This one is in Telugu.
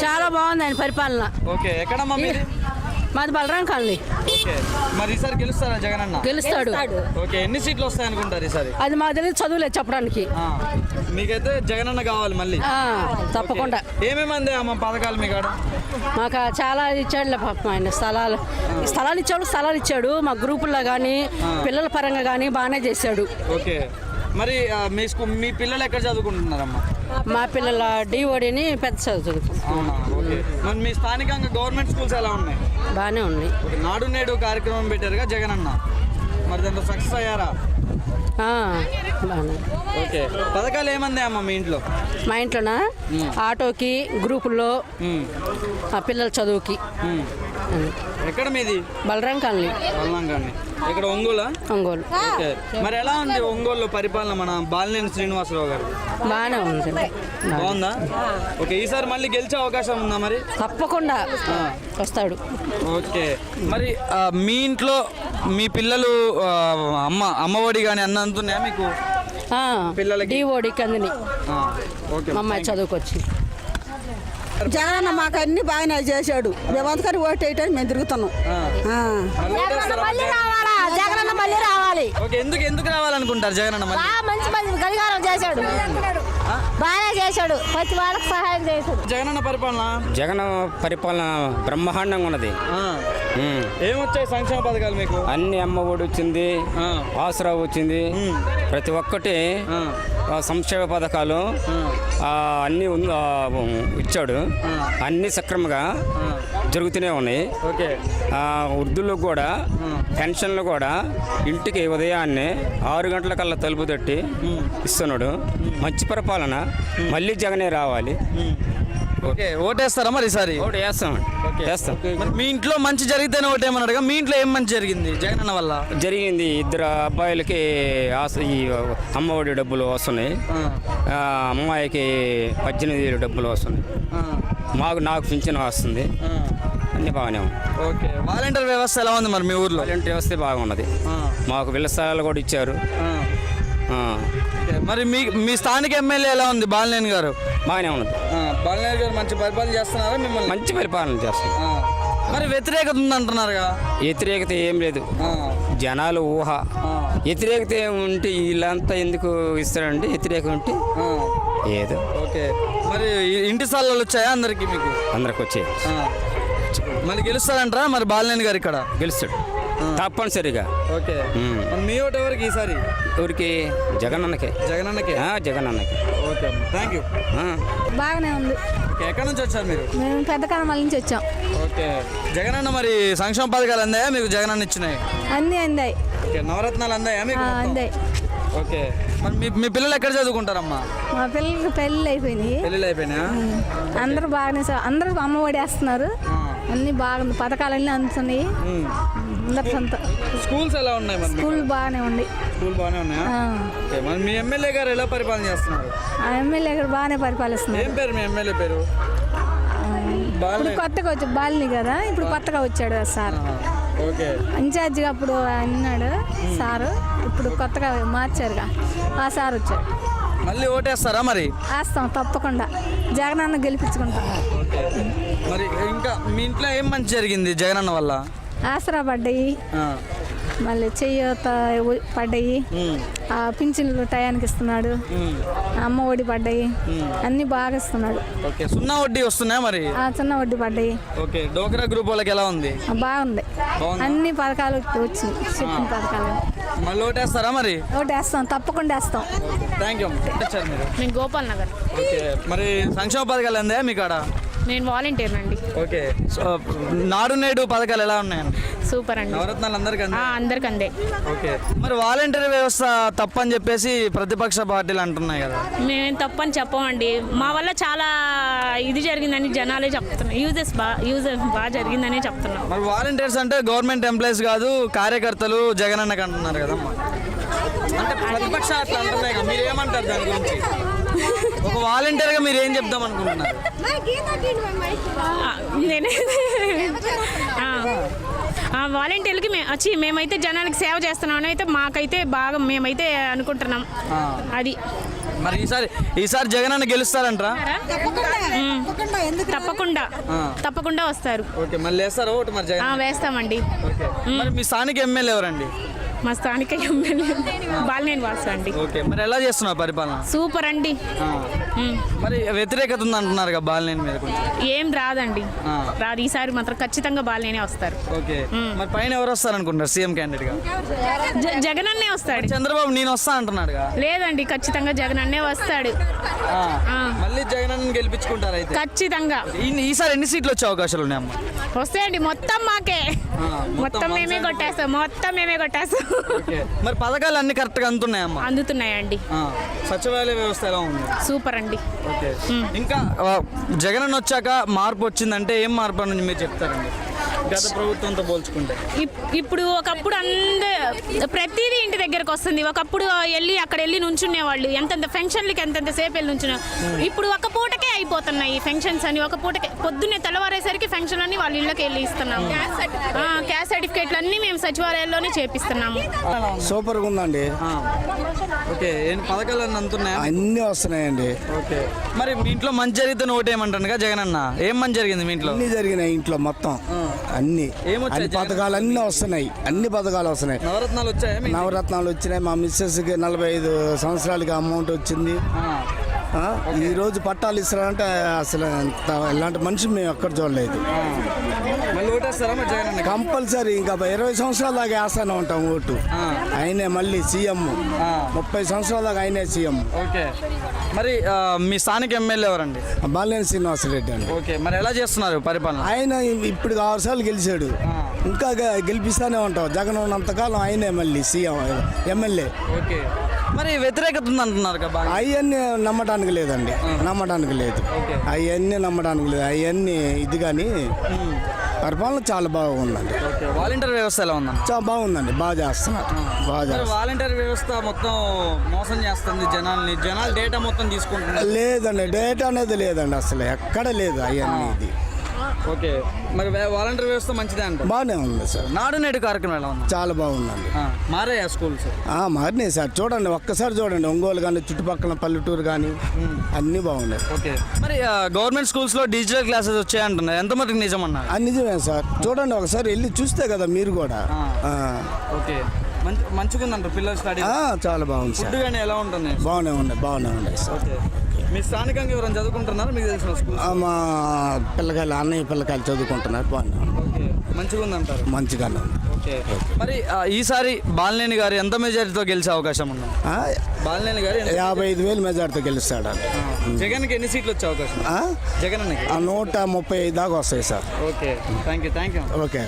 చాలా బాగుందండి పరిపాలన. ఓకే, ఎక్కడమ్మా మీది? మాది బలరాం కాలనీ. ఓకే, మరి ఈసారి గెలుస్తారా జగన్ అన్న? గెలుస్తాడు. ఓకే, ఎన్ని సీట్లు వస్తాయి అనుకుంటారు ఈసారి? అది మాకు తెలియదు, చదువులేదు చెప్పడానికి. మీకైతే జగన్ అన్న కావాలి మళ్ళీ? తప్పకుండా. ఏమేమి అందే అమ్మ పథకాలు మీ కాడ? మాకు చాలా ఇచ్చాడులే పాపం ఆయన. స్థలాలు ఇచ్చాడు మా గ్రూపుల్లో కానీ పిల్లల పరంగా కానీ బాగానే చేశాడు. ఓకే, మరి మీ పిల్లలు ఎక్కడ చదువుకుంటున్నారమ్మా? మా పిల్లల డిఓడిని పెద్ద చదువుకుంటున్నారు. మరి మీ స్థానికంగా గవర్నమెంట్ స్కూల్స్ ఎలా ఉన్నాయి? బాగానే ఉన్నాయి. నాడు నేడు కార్యక్రమం పెట్టారుగా జగన్ అన్న, మరి దాంట్లో సక్సెస్ అయ్యారా? బాగానే. ఓకే, పథకాలు ఏమంది అమ్మ మీ ఇంట్లో? మా ఇంట్లోనా ఆటోకి, గ్రూపుల్లో, పిల్లల చదువుకి. ఎక్కడ మీది? బలరాం కాలనీ. ఇక్కడ ఒంగోలు. ఓకే, మరి ఎలా ఉంది ఒంగోలు పరిపాలన మన బాలినేని శ్రీనివాసరావు గారు? బాగానే ఉంది. బాగుందా? ఓకే, ఈసారి మళ్ళీ గెలిచే అవకాశం ఉందా మరి? తప్పకుండా వస్తాడు. ఓకే, మరి మీ ఇంట్లో మీ పిల్లలు అమ్మఒడి కానీ అన్న అందుతున్నాయా మీకు? పిల్లలకి డిఓడికి అందని మా అమ్మాయి చదువుకొచ్చి. జగన్ మాకు అన్ని బాగానే చేశాడు. మేమంతకని ఓటు వేయటానికి మేము తిరుగుతున్నాం. జగన్ మళ్ళీ రావాలి. ఎందుకు రావాలనుకుంటారు జగన్ అన్న? మంచి గడిగారం చేశాడు, బాగా చేశాడు, ప్రతి వాళ్ళకి సహాయం చేశాడు. జగన్ పరిపాలన బ్రహ్మాండంగా ఉన్నది. ఏమొచ్చాయి సంక్షేమ పథకాలు మీకు? అన్ని అమ్మ ఒడి వచ్చింది, ఆసరా వచ్చింది, ప్రతి ఒక్కటి సంక్షేమ పథకాలు అన్నీ ఇచ్చాడు. అన్ని సక్రమంగా జరుగుతూనే ఉన్నాయి. వృద్ధులకు కూడా పెన్షన్లు కూడా ఇంటికి ఉదయాన్నే 6 గంటలకల్లా తలుపు తట్టి ఇస్తున్నాడు. మంచి పరిపాలన. మళ్ళీ జగనే రావాలి. ఓకే, ఓటేస్తారా మరి ఈసారి? ఓటు వేస్తాం. మీ ఇంట్లో మంచి జరిగితేనే ఓటేమన్నాడుగా, మీ ఇంట్లో ఏం మంచి జరిగింది జగన్ అన్న వల్ల? జరిగింది. 2 అబ్బాయిలకి ఈ అమ్మఒడి డబ్బులు వస్తున్నాయి. అమ్మాయికి 18,000 డబ్బులు వస్తున్నాయి. నాకు పింఛన్ వస్తుంది. అన్ని బాగానే ఉంది. ఓకే, వాలంటీర్ వ్యవస్థ ఎలా ఉంది మరి మీ ఊర్లో? వాలంటీర్ వ్యవస్థ బాగున్నది. మాకు ఇళ్ల స్థలాలు కూడా ఇచ్చారు. మరి మీ స్థానిక ఎమ్మెల్యే ఎలా ఉంది? బాలినేని గారు బాగానే ఉన్నది. బాలినేని గారు మంచి పరిపాలన చేస్తున్నారా మిమ్మల్ని? మంచి పరిపాలన చేస్తున్నారు. మరి వ్యతిరేకత ఉందంటున్నారుగా? వ్యతిరేకత ఏం లేదు, జనాలు ఊహ. వ్యతిరేకత ఉంటే వీళ్ళంతా ఎందుకు ఇస్తారంటే వ్యతిరేకత ఉంటే ఏదో. ఓకే, మరి ఇంటి స్థలాలు వచ్చాయా అందరికి? మీకు అందరికి వచ్చాయి. మళ్ళీ గెలుస్తారంటారా మరి బాలినేని గారు? ఇక్కడ గెలుస్తాడు తప్పనిసరిగా. ఓకే, మీ ఓటు ఎవరికి ఈసారి? ఎవరికి? జగన్ అన్నకే. జగన్ అన్నకే. Okay, thank you. బాగానే ఉంది. ఎక్కడి నుంచి వచ్చారు మీరు? మేము పెద్ద కాలమల నుంచి వచ్చాం. ఓకే, జగన్ అన్న మరి సంక్షేమ పథకాలు అందాయా మీకు? జగన్ అన్న ఇచ్చినాయి అన్నీ అందాయి. ఓకే, నవరత్నాలు అందాయా మీకు? అందాయి. ఓకే, మరి మీ పిల్లలు ఎక్కడ చదువుకుంటారమ్మా? మా పిల్లలకి పెళ్ళిళ్ళు అయిపోయినాయి. అందరూ బాగానే అందరూ అమ్మ ఒడేస్తున్నారు. అన్ని బాగుంది, పథకాలన్నీ అందుతున్నాయి. అందరు స్కూల్స్ ఎలా ఉన్నాయి? స్కూల్ బాగానే ఉంది. స్కూల్ బాగానే ఉన్నాయా? మరి మీ ఎమ్మెల్యే గారు ఎలా పరిపాలన చేస్తున్నారు? ఆ ఎమ్మెల్యే గారు బాగానే పరిపాలిస్తున్నారు. ఏం పేరు మీ ఎమ్మెల్యే పేరు? ఇప్పుడు కొత్తగా వచ్చి బాలిని కదా, ఇప్పుడు కొత్తగా వచ్చాడు సార్. ఓకే, ఇన్ఛార్జిగా అప్పుడు అన్నాడు సారు, ఇప్పుడు కొత్తగా మార్చారుగా ఆ సార్ వచ్చాడు. మళ్ళీ ఓటేస్తారా మరి? వేస్తాం తప్పకుండా. జగన్ అన్న గెలిపించుకుంటాం. మరి ఇంకా మీ ఇంట్లో ఏం మంచి జరిగింది జగన్ అన్న వల్ల? ఆసరా పడ్డాయి, మళ్ళీ చెయ్యత పడ్డాయి, పింఛన్లు టయానికి ఇస్తున్నాడు, అమ్మ ఒడి పడ్డాయి, అన్ని బాగా ఇస్తున్నాడు. ఓకే, సున్నా వడ్డీ వస్తున్నాయా మరి? చిన్న వడ్డీ పడ్డాయి. ఓకే, డోక్రా గ్రూప్ వాళ్ళకి ఎలా ఉంది? బాగుంది. అన్ని పథకాలు వచ్చి చెప్పిన పథకాలు. మళ్ళీ ఓటేస్తారా మరి? ఓటేస్తాం తప్పకుండా వేస్తాం. Thank you. మేము గోపాల్ నగర్. ఓకే, మరి సంక్షేమ పథకాలు అందా మీ కాడ? నేను వాలంటీర్ అండి. ఓకే, నాడు నేడు పథకాలు ఎలా ఉన్నాయండి? సూపర్ అండి. నవరత్నాలు అందరికి అందే. ఓకే, మరి వాలంటీర్ వ్యవస్థ తప్పని చెప్పేసి ప్రతిపక్ష పార్టీలు అంటున్నాయి కదా? మేమేం తప్పని చెప్పమండి. మా వల్ల చాలా ఇది జరిగిందని జనాలే చెప్తున్నాం. యూజెస్ బాగా జరిగిందనే చెప్తున్నాం. మరి వాలంటీర్స్ అంటే గవర్నమెంట్ ఎంప్లాయీస్ కాదు, కార్యకర్తలు జగన్ అన్నకి అంటున్నారు కదమ్మా. అంటే ప్రతిపక్ష అట్లా అంటున్నాయి కదా, మీరు ఏమంటారు దాని గురించి? ఒక వాలంటీర్గా మీరు ఏం చెప్దాం అనుకుంటున్నారు? వాలంటీర్లకి మేమైతే జనాలకి సేవ చేస్తున్నాం అయితే మాకైతే బాగా మేమైతే అనుకుంటున్నాం. అది మరి ఈసారి జగన్ అన్న గెలుస్తారంటారా? తప్పకుండా వస్తారు. ఓకే, మళ్ళీ వేస్తారా ఓటు మరి జగన్? వేస్తామండి. మరి మీ స్థానిక ఎమ్మెల్యే ఎవరండి? మా స్థానిక ఎమ్మెల్యే బాలినేని వాసు అండి. ఓకే, మరి ఎలా చేస్తున్నారు పరిపాలన? సూపర్ అండి. మరి వ్యతిరేకత ఉంది అంటున్నారు కదా బాలినేని మీద కొంచెం. ఏం రాదండి, రాదు. ఈసారి మాత్రం ఖచ్చితంగా బాలినేనే వస్తారు. ఓకే, మరి పైన ఎవరు వస్తారు అనుకుంటారు సీఎం క్యాండిడేట్ గా? జగన్ అన్నే వస్తాడు. చంద్రబాబు నేను వస్తా అంటున్నాడు. లేదండి, ఖచ్చితంగా జగన్ అన్నే వస్తాడు. మళ్ళీ జగన్ అన్న గెలిపించుకుంటారు అయితే ఖచ్చితంగా. ఈసారి ఎన్ని సీట్లు వచ్చే అవకాశాలు ఉన్నాయమ్మా? వస్తాయండి, మొత్తం మాకే. మొత్తం మేమే కొట్టేస్తాం. మరి పథకాలు అన్ని కరెక్ట్ గా అందుతున్నాయమ్మా? అందుతున్నాయండి. సచివాలయ వ్యవస్థ ఎలా ఉంది? సూపర్ అండి. ఇంకా జగన్ అన్న వచ్చాక మార్పు వచ్చిందంటే ఏం మార్పు అని మీరు చెప్తారండి గత ప్రభుత్వంతో పోల్చుకుంటే? ఇప్పుడు ఒకప్పుడు ప్రతిదీ ఇంటి దగ్గరకు వస్తుంది. ఒకప్పుడు అక్కడ వెళ్ళి నుంచునే వాళ్ళు ఎంతెంత ఫంక్షన్లకి ఎంతెంత సేపు వెళ్ళి నుంచున్నా. ఇప్పుడు ఒక పూటకే అయిపోతున్నాయి ఫంక్షన్స్ అని. ఒక పూటకే పొద్దున్నే తెల్లవారేసరికి ఫంక్షన్ అన్ని వాళ్ళ ఇళ్ళకి వెళ్ళి ఇస్తున్నాము. క్యాస్ట్ సర్టిఫికేట్లు అన్ని మేము సచివాలయాల్లోనే చేపిస్తున్నాము. సూపర్గా ఉందండి. ఓకే, పథకాలు అన్నీ అందుతున్నాయా? అన్నీ వస్తున్నాయండి. ఓకే, మరి మీ ఇంట్లో మంచి జరిగితే ఓటు ఏమంటాను జగన్ అన్న? ఏం మంచి జరిగింది మీ ఇంట్లో? అన్నీ జరిగినాయి ఇంట్లో మొత్తం. అన్ని పథకాలు అన్నీ వస్తున్నాయి. అన్ని పథకాలు వస్తున్నాయి. నవరత్నాలు వచ్చాయి. నవరత్నాలు వచ్చినాయి. మా మిస్సెస్కి 45 సంవత్సరాలకి అమౌంట్ వచ్చింది. ఈ రోజు పట్టాలు ఇస్తారంటే అసలు ఇలాంటి మనిషి మేము ఎక్కడ చూడలేదు. కంపల్సరీ ఇంకా 20 సంవత్సరాల దాకా వేస్తానే ఉంటాం ఓటు. ఆయనే మళ్ళీ సీఎం. 30 సంవత్సరాల దాకా ఆయనే సీఎం. ఓకే, మరి మీ స్థానిక ఎమ్మెల్యే ఎవరండి? బాలినేని శ్రీనివాసరెడ్డి అండి. ఓకే, మరి ఎలా చేస్తున్నారు పరిపాలన? ఆయన ఇప్పుడు 6 సార్లు గెలిచాడు. ఇంకా గెలిపిస్తానే ఉంటాం. జగన్ ఉన్నంతకాలం ఆయనే మళ్ళీ సీఎం ఎమ్మెల్యే. ఓకే, మరి వ్యతిరేకత ఉంది అంటున్నారు కదా? అవన్నీ నమ్మడానికి లేదండి. నమ్మడానికి లేదు. అవన్నీ నమ్మడానికి లేదు. అవన్నీ ఇది కానీ పరిపాలన చాలా బాగుందండి. వాలంటీర్ వ్యవస్థ ఎలా ఉందండి? చాలా బాగుందండి. బాగా చేస్తున్నారు. వాలంటీర్ వ్యవస్థ మొత్తం మోసం చేస్తుంది జనాలు డేటా మొత్తం తీసుకుంటున్నారు. లేదండి, డేటా అనేది లేదండి అసలు ఎక్కడ లేదు. అవన్నీ ఇది. ఓకే, మరి వాలంటీర్ వ్యవస్థ మంచిదే అంట? బాగానే ఉంది సార్. నాడు నేడు కార్యక్రమం ఎలా ఉంది? చాలా బాగుందండి. మారాయా స్కూల్స్? మారినాయి సార్. చూడండి, ఒక్కసారి చూడండి. ఒంగోలు కానీ చుట్టుపక్కల పల్లెటూరు కానీ అన్నీ బాగున్నాయి. ఓకే, మరి గవర్నమెంట్ స్కూల్స్లో డిజిటల్ క్లాసెస్ వచ్చాయంటున్నారు, ఎంత మటుకు నిజం అన్నారు? నిజమే సార్. చూడండి, ఒకసారి వెళ్ళి చూస్తే కదా మీరు కూడా. ఓకే, మంచిగా ఉందంటారు పిల్లలు స్టడీ? చాలా బాగుంది సార్. ఫుడ్ కానీ ఎలా ఉంటుంది? బాగానే ఉన్నాయి సార్. ఓకే, మీ స్థానికంగా ఎవరైనా చదువుకుంటున్నారు మీకు తెలిసిన స్కూల్? మా పిల్లకాయలు, అన్నయ్య పిల్లకాయలు చదువుకుంటున్నారు. బాగానే మంచిగా ఉందంటారు? మంచిగానే ఉంది. ఓకే, మరి ఈసారి బాలినేని గారు ఎంత మెజారిటీతో గెలిచే అవకాశం ఉంది? బాలినేని గారు 55,000 మెజార్టీతో గెలుస్తాడు. జగన్కి ఎన్ని సీట్లు వచ్చే అవకాశం? జగన్ 135 దాకా వస్తాయి sir. Okay, thank you. Okay.